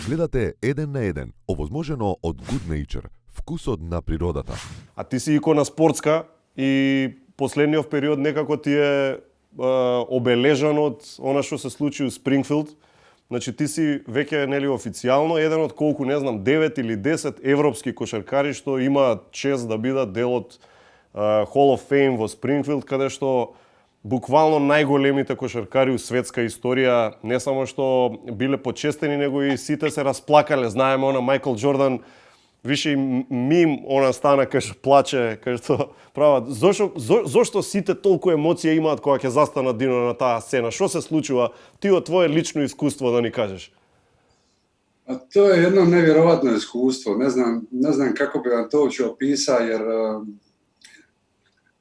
Гледате Еден на еден, овозможено од Good Nature, вкусот на природата. А ти си икона спортска и последниот период некако ти е обележан од она што се случи у Спрингфилд. Значи ти си веќе нели официјално еден од колку не знам 9 или 10 европски кошаркари што имаат чест да бидат дел од Hall of Fame во Спрингфилд, каде што буквално најголемите кошаркари у светска историја не само што биле почестени, него и сите се расплакале. Знаеме она Майкл Џордан, више и мим она стана кај што плаче, кај што прават. Зошто сите толку емоција имаат кога ќе застанат Дино на таа сцена? Што се случува? Ти од твое лично искуство да ни кажеш. A to je jedno nevjerovatno iskustvo. Ne znam kako bi vam to uopće opisao, jer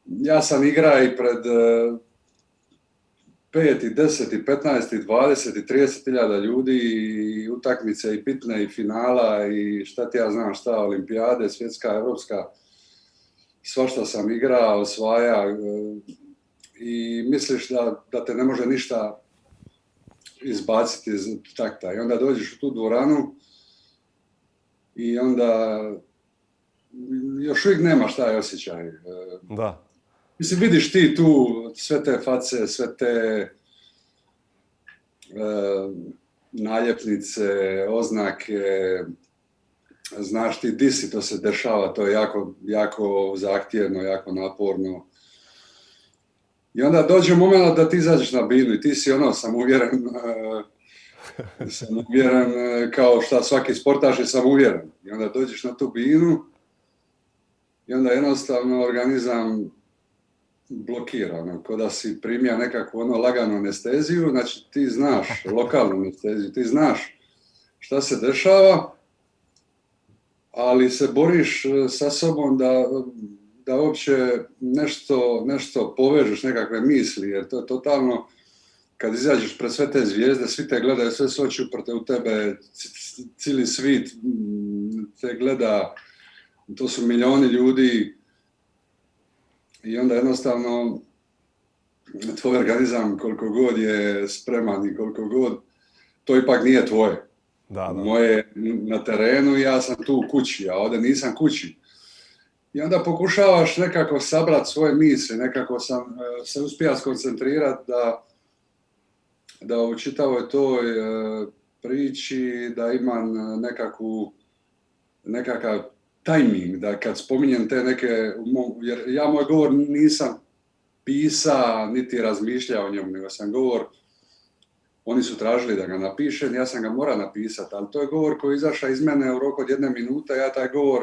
ja sam igrao i pred 5, i 10, i 15, i 20, i 30 hiljada ljudi, i utakmice, i bitne, i finala, i šta ti ja znam šta, olimpijade, svjetska, evropska, svašta sam igrao, osvaja, i misliš da te ne može ništa izbaciti iz takta. I onda dođeš u tu dvoranu i onda još uvijek nemaš taj osjećaj. Da. Mislim, vidiš ti tu sve te face, sve te naljepnice, oznake, znaš ti di si, to se dešava, to je jako, jako zahtjevno, jako naporno. I onda dođe moment da ti izađeš na binu i ti si sam uvjeren kao šta svaki sportaš je samouvjeren. I onda dođeš na tu binu i onda jednostavno organizam blokira, ko da si primio nekakvu laganu anesteziju, znači ti znaš, lokalnu anesteziju, ti znaš šta se dešava, ali se boriš sa sobom da uopće nešto povežeš, nekakve misli, jer to je totalno, kad izađeš pred sve te zvijezde, svi te gledaju, sve se oči uprte u tebe, cijeli svit te gleda, to su milijoni ljudi i onda jednostavno tvoj organizam koliko god je spreman i koliko god, to ipak nije tvoje. Da. Moje je na terenu i ja sam tu u kući, a ovdje nisam kući. I onda pokušavaš nekako sabrati svoje misli, nekako sam se uspio skoncentrirati da u čitavoj toj priči da imam nekakav tajming, da kad spominjem te neke, jer ja moj govor nisam pisao niti razmišljao o njemu, nego sam govor, oni su tražili da ga napišem, ja sam ga morao napisati, ali to je govor koji je izašao iz mene u roku od 1 minute, ja taj govor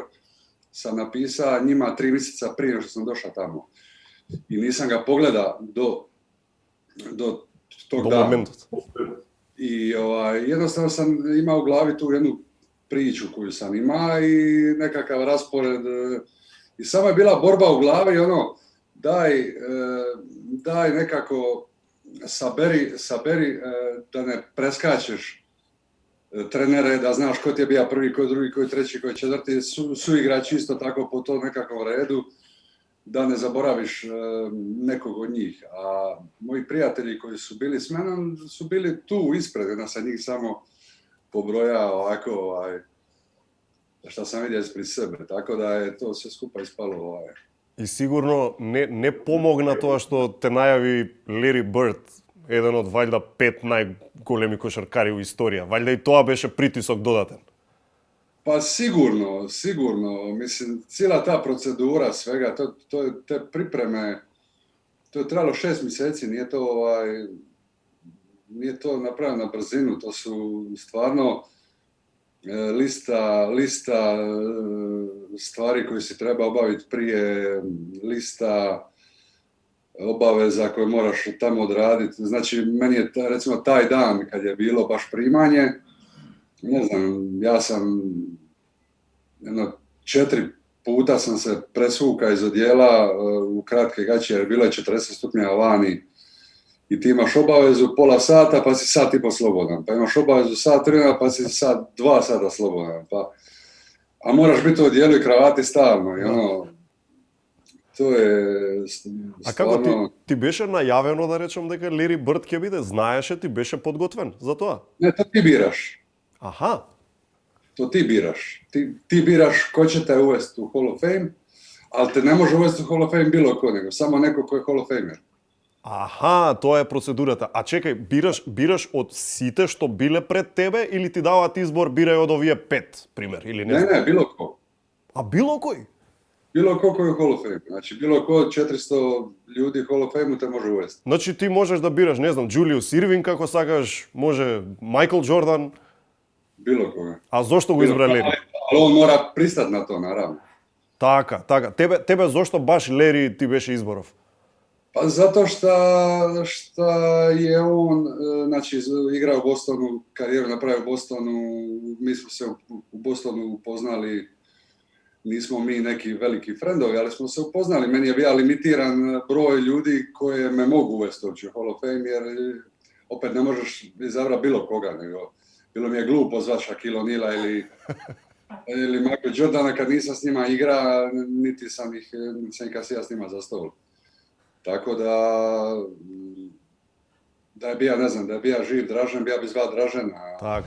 sam napisao njima 3 mjeseca prije što sam došao tamo. I nisam ga pogledao do tog dana. I jednostavno sam imao u glavi tu jednu priču koju sam imao i nekakav raspored. I samo je bila borba u glavi, daj nekako saberi da ne preskačeš trenere, da znaš ko ti je bio prvi, ko je drugi, ko je treći, ko je četvrti, su igrači isto tako po tom nekakvom redu, da ne zaboraviš nekog od njih. A moji prijatelji koji su bili s menom su bili tu ispred, jedna sam njih samo pobrojao ovako, šta sam vidio ispred sebe, tako da je to sve skupa ispalo. И сигурно не помогна тоа што те најави Лери Бърд, еден од вајда 5 најголеми кошаркари у историја. Вајда и тоа беше притисок додатен. Pa sigurno. Mislim, cijela ta procedura svega, te pripreme, to je trajalo 6 mjeseci, nije to napravljeno na brzinu, to su stvarno lista stvari koje si treba obaviti prije, lista obaveza koje moraš tamo odraditi. Znači, meni je recimo taj dan kad je bilo baš primanje, ne znam, ja sam 4 puta sam se presvuka iz odjela u kratke gaće jer bilo je 40 stupnjeva vani i ti imaš obavezu pola sata pa si sat i po slobodan, pa imaš obavezu sat vremena pa si 2 sata slobodan, a moraš biti u odjelu i kravati stalno i to je stvarno... А како ти беше најавено да речем дека Лери Бърд ќе биде? Знаеше, ти беше подготвен за тоа? Не, то ти бираш. Аха. To ti biraš. Ti biraš ko će te uvesti u Hall of Fame, ali te ne može uvesti u Hall of Fame bilo ko, nego samo neko ko je Hall of Famer. Аха, тоа е процедурата. А чекај, бираш од сите што биле пред тебе или ти даваат избор бирај од овие 5, пример, или не? Ne, bilo ko. А било кој? Bilo ko koji je u Hall of Fame. Znači, bilo ko od 400 ljudi u Hall of Fame te može uvesti. Значи ти можеш да бираш, не знам, Джулиус Ирвин како сакаш, може Майкл Джордан, Bilo koga. а зошто го избра Лери? Ali on mora pristati na to, naravno. Така. Тебе зошто баш Лери ти беше изборов? Pa zato što je on, znači, igrao u Bostonu, karijeru napravio u Bostonu, mi smo se u Bostonu upoznali, nismo mi neki veliki frendovi, ali smo se upoznali. Meni je bio limitiran broj ljudi koje me mogu uvesti uopće u Hall of Fame, jer opet ne možeš izabrati bilo koga, nego bilo mi je glupo zvati Shaquille O'Neala ili Michael Jordana kad nisam s njima igra, niti sam ih nikad sjeo s njima za stol. Tako da je bija, ne znam, da je bija živ Dražen, bija bi zva Dražena. Так.